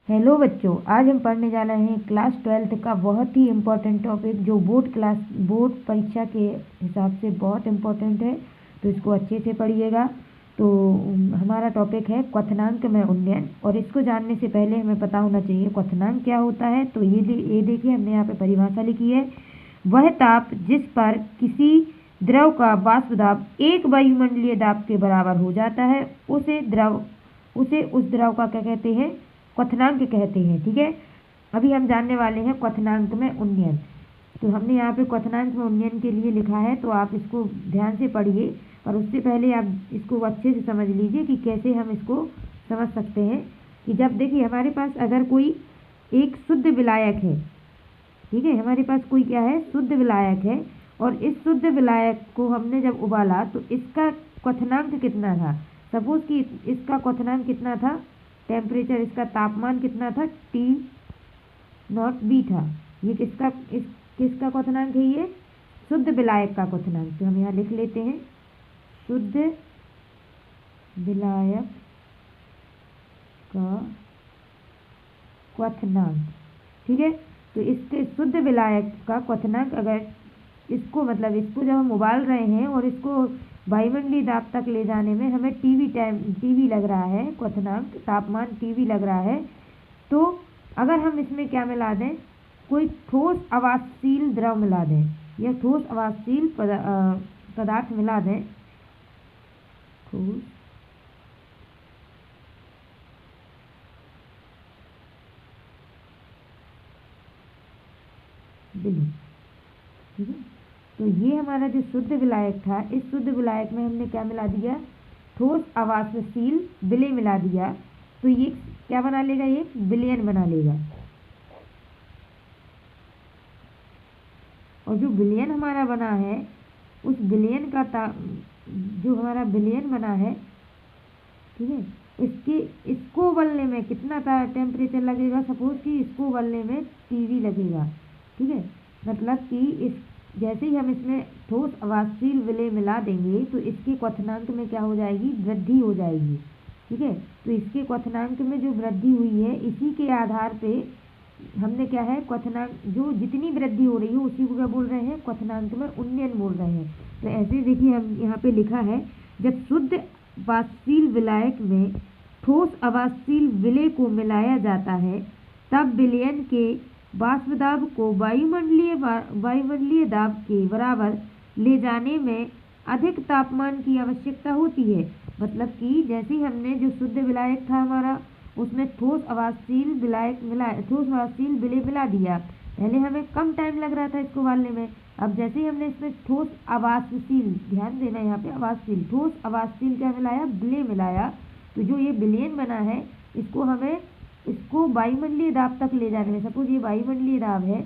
Hello बच्चों, आज हम पढ़ने जा रहे हैं क्लास 12th का बहुत ही इम्पोर्टेंट टॉपिक जो बोर्ड परीक्षा के हिसाब से बहुत इम्पोर्टेंट है। तो इसको अच्छे से पढ़िएगा। तो हमारा टॉपिक है क्वथनांक में उन्नयन, और इसको जानने से पहले हमें पता होना चाहिए क्वथनांक क्या होता है। तो ये देखिए, हमने यहाँ पे परिभाषा लिखी है। वह ताप जिस पर किसी द्रव का वाष्प दाब एक वायुमंडलीय दाब के बराबर हो जाता है उसे उस द्रव का क्या कहते हैं? क्वथनांक कहते हैं। ठीक है, अभी हम जानने वाले हैं क्वथनांक में उन्नयन। तो हमने यहाँ पे क्वथनांक में उन्नयन के लिए लिखा है, तो आप इसको ध्यान से पढ़िए। और उससे पहले आप इसको अच्छे से समझ लीजिए कि कैसे हम इसको समझ सकते हैं। कि जब देखिए, हमारे पास अगर कोई एक शुद्ध विलायक है, ठीक है, हमारे पास कोई क्या है? शुद्ध विलायक है। और इस शुद्ध विलायक को हमने जब उबाला तो इसका क्वथनांक कितना था? सपोज कि इसका क्वथनांक कितना था? टेम्परेचर, इसका तापमान कितना था? T0B था। ये किसका क्वथनांक है? ये शुद्ध विलायक का क्वथनांक। तो हम यहाँ लिख लेते हैं शुद्ध विलायक का क्वथनांक। ठीक है, तो इसके शुद्ध विलायक का क्वथनांक, अगर इसको जब हम उबाल रहे हैं और इसको वायुमंडलीय दाब तक ले जाने में हमें टीवी लग रहा है, क्वथनांक तापमान टीवी लग रहा है। तो अगर हम इसमें क्या मिला दें? कोई ठोस अवाष्पशील द्रव मिला दें या ठोस अवाष्पशील पदार्थ मिला दें, ठोस विलय। ठीक है, तो ये हमारा जो शुद्ध विलायक था, इस शुद्ध विलायक में हमने क्या मिला दिया? ठोस अवाष्पशील विलय मिला दिया। तो ये क्या बना लेगा? ये विलयन बना लेगा। और जो विलयन हमारा बना है, उस विलयन का जो हमारा विलयन बना है, ठीक है, इसको उबलने में कितना टेम्परेचर लगेगा? सपोज कि इसको उबलने में टीवी लगेगा। ठीक है, मतलब कि जैसे ही हम इसमें ठोस अवाष्पशील विलय मिला देंगे तो इसके क्वथनांक में क्या हो जाएगी? वृद्धि हो जाएगी। ठीक है, तो इसके क्वथनांक में जो वृद्धि हुई है, इसी के आधार पे हमने क्या है? क्वथनांक, जो जितनी वृद्धि हो रही है उसी को क्या बोल रहे हैं? क्वथनांक में उन्नयन बोल रहे हैं। तो ऐसे देखिए, हम यहाँ पे लिखा है, जब शुद्ध वाष्पशील विलायक में ठोस अवाष्पशील विलय को मिलाया जाता है, तब विलयन के वाष्प दाब को वायुमंडलीय दाब के बराबर ले जाने में अधिक तापमान की आवश्यकता होती है। मतलब कि जैसे ही हमने जो शुद्ध विलायक था हमारा, उसमें ठोस अवाष्पशील विलय मिला दिया। पहले हमें कम टाइम लग रहा था इसको उबालने में। अब जैसे ही हमने इसमें ठोस अवाष्पशील, ध्यान देना यहाँ पे, अवाष्पशील, ठोस अवाष्पशील क्या मिलाया? विलय मिलाया। तो जो ये विलयन बना है, इसको वायुमंडलीय दाब तक ले जाने में, सपोज ये वायुमंडलीय दाब है,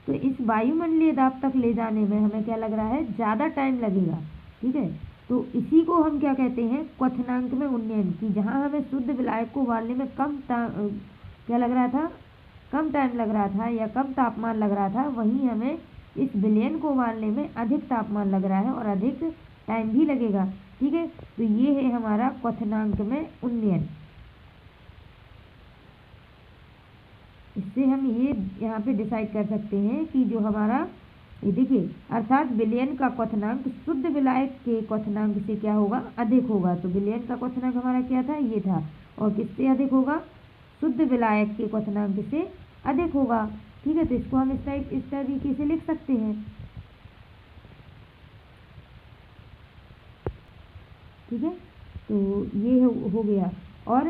तो इस वायुमंडलीय दाब तक ले जाने में हमें क्या लग रहा है? ज़्यादा टाइम लगेगा। ठीक है, तो इसी को हम क्या कहते हैं? क्वथनांक में उन्नयन। की जहाँ हमें शुद्ध विलायक को उबालने में क्या लग रहा था? कम टाइम लग रहा था या कम तापमान लग रहा था, वहीं हमें इस विलयन को उबालने में अधिक तापमान लग रहा है और अधिक टाइम भी लगेगा। ठीक है, तो ये है हमारा क्वथनांक में उन्नयन। इससे हम ये यहाँ पे डिसाइड कर सकते हैं कि जो हमारा, ये देखिए, अर्थात विलयन का क्वथनांक शुद्ध विलायक के क्वथनांक से क्या होगा? अधिक होगा। तो विलयन का क्वथनांक हमारा क्या था? ये था। और किससे अधिक होगा? शुद्ध विलायक के क्वथनांक से अधिक होगा। ठीक है, तो इसको हम इस तरीके से लिख सकते हैं। ठीक है, तो ये हो गया। और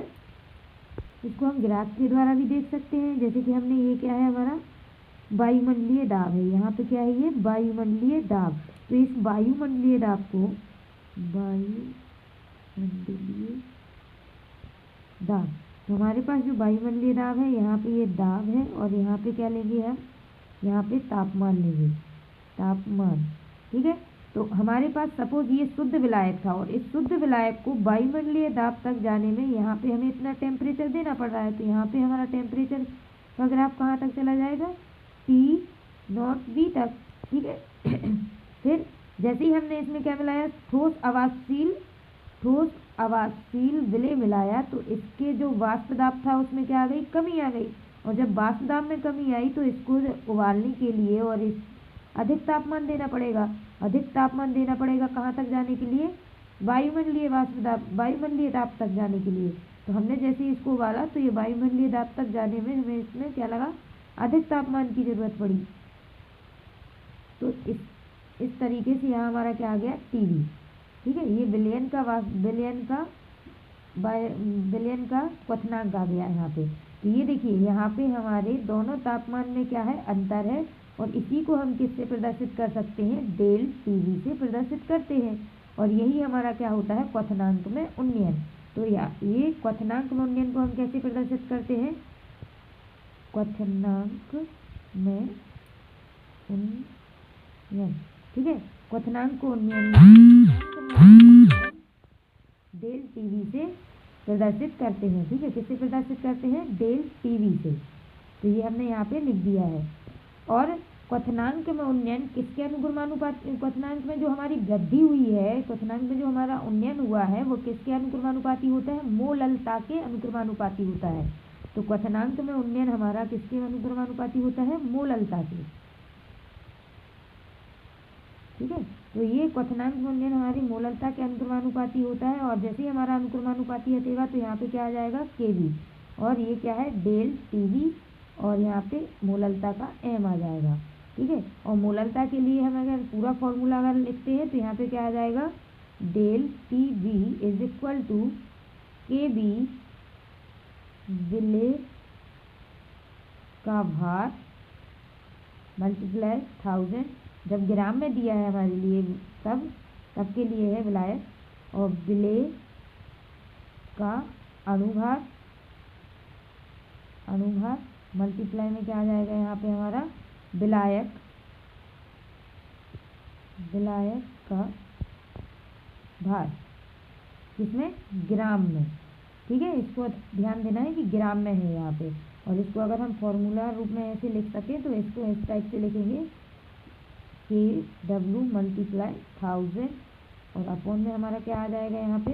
इसको हम ग्राफ के द्वारा भी देख सकते हैं। जैसे कि हमने, ये क्या है हमारा? वायुमंडलीय दाब है। यहाँ पे क्या है? ये वायुमंडलीय दाब। तो इस वायुमंडलीय दाब को, वायुमंडलीय दाब, तो हमारे पास जो वायुमंडलीय दाब है, यहाँ पे ये दाब है, और यहाँ पे क्या लेंगे हम? यहाँ पे तापमान लेंगे, तापमान। ठीक है, तो हमारे पास सपोज ये शुद्ध विलायक था, और इस शुद्ध विलायक को वायुमंडलीय दाब तक जाने में यहाँ पे हमें इतना टेम्परेचर देना पड़ रहा है। तो यहाँ पे हमारा टेम्परेचर का ग्राफ कहाँ तक चला जाएगा? T0B तक। ठीक है फिर जैसे ही हमने इसमें क्या मिलाया? ठोस अवाष्पशील ठोस अवाष्पशील विलेय मिलाया तो इसके जो वाष्प दाब था उसमें क्या आ गई, कमी आ गई। और जब वाष्प दाब में कमी आई तो इसको उबालने के लिए और इस अधिक तापमान देना पड़ेगा। अधिक तापमान देना पड़ेगा कहाँ तक जाने के लिए, वायुमंडलीय वाष्प दाब, वायुमंडलीय दाब तक जाने के लिए। तो हमने जैसे ही इसको उबाला तो ये वायुमंडलीय दाब तक जाने में हमें इसमें क्या लगा, अधिक तापमान की जरूरत पड़ी। तो इस तरीके से यहाँ हमारा क्या आ गया, टीवी। ठीक है, ये विलयन का क्वथनांक आ गया यहाँ पे। तो ये देखिए यहाँ पे हमारे दोनों तापमान में क्या है, अंतर है। और इसी को हम किससे प्रदर्शित कर सकते हैं, डेल टीवी से प्रदर्शित करते हैं। और यही हमारा क्या होता है, क्वथनांक में उन्नयन। तो ये क्वथनांक में उन्नयन को हम कैसे प्रदर्शित करते हैं, क्वथनांक में उन्नयन। ठीक है, क्वथनांक को उन्नयन डेल टीवी से प्रदर्शित करते हैं। ठीक है, किससे प्रदर्शित करते हैं, डेल टीवी से। तो ये हमने यहाँ पे लिख दिया है। और क्वथनांक में उन्नयन किसके अनुक्रमानुपाती, क्वथनांक में जो हमारी वृद्धि हुई है, क्वथनांक में जो हमारा उन्नयन हुआ है वो किसके अनुक्रमानुपाती होता है, मोललता के अनुक्रमानुपाती होता है। तो क्वथनांक में उन्नयन हमारा किसके अनुक्रमानुपाती होता है, मोललता के। ठीक है, तो ये क्वथनांक में उन्नयन हमारी मोललता के अनुक्रमानुपाती होता है। और जैसे ही हमारा अनुक्रमानुपाती हटेगा तो यहाँ पे क्या आ जाएगा, केवी। और ये क्या है, डेल टीवी। और यहाँ पे मोललता का एम आ जाएगा। ठीक है, और मोललता के लिए हम अगर पूरा फॉर्मूला अगर लिखते हैं तो यहाँ पे क्या आ जाएगा, del T V is equal to K B विलेय का भार मल्टीप्लाई 1000। जब ग्राम में दिया है हमारे लिए तब के लिए है विलायक, और विलेय का अनुभार मल्टीप्लाई में क्या आ जाएगा, यहाँ पे हमारा विलायक का भार, किसमें, ग्राम में। ठीक है, इसको ध्यान देना है कि ग्राम में है यहाँ पे। और इसको अगर हम फॉर्मूला रूप में ऐसे लिख सकें तो इसको इस टाइप से लिखेंगे, के डब्ल्यू मल्टीप्लाई 1000। और अपॉन में हमारा क्या आ जाएगा, यहाँ पे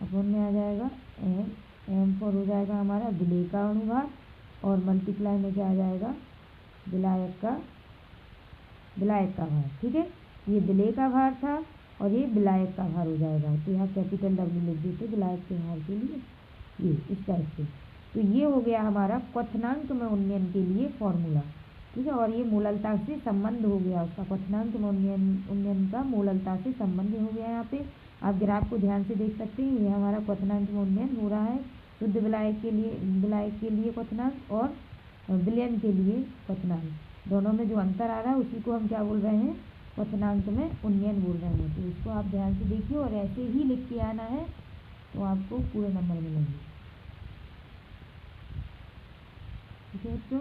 अपॉन में आ जाएगा एम पर हो जाएगा हमारा विलेय का अनुभार। और मल्टीप्लाई में क्या आ जाएगा, विलायक का भार। ठीक है, ये विलेय का भार था और ये विलायक का भार हो जाएगा। तो यहाँ कैपिटल डब्ल्यू लिख देते विलायक के भार के लिए, ये इस टाइप से। तो ये हो गया हमारा क्वथनांक में उन्नयन के लिए फॉर्मूला। ठीक है, और ये मोललता से संबंध हो गया उसका, क्वथनांक में उन्नयन का मोललता से संबंध हो गया। यहाँ पे आप ग्राफ को ध्यान से देख सकते हैं, ये हमारा क्वथनांक में उन्नयन हो रहा है शुद्ध विलायक के लिए क्वथनांक और विलयन के लिए क्वथनांक, दोनों में जो अंतर आ रहा है उसी को हम क्या बोल रहे हैं, क्वथनांक में उन्नयन बोल रहे हैं। तो इसको आप ध्यान से देखिए और ऐसे ही लिख के आना है तो आपको पूरे नंबर मिलेंगे। ठीक है बच्चों।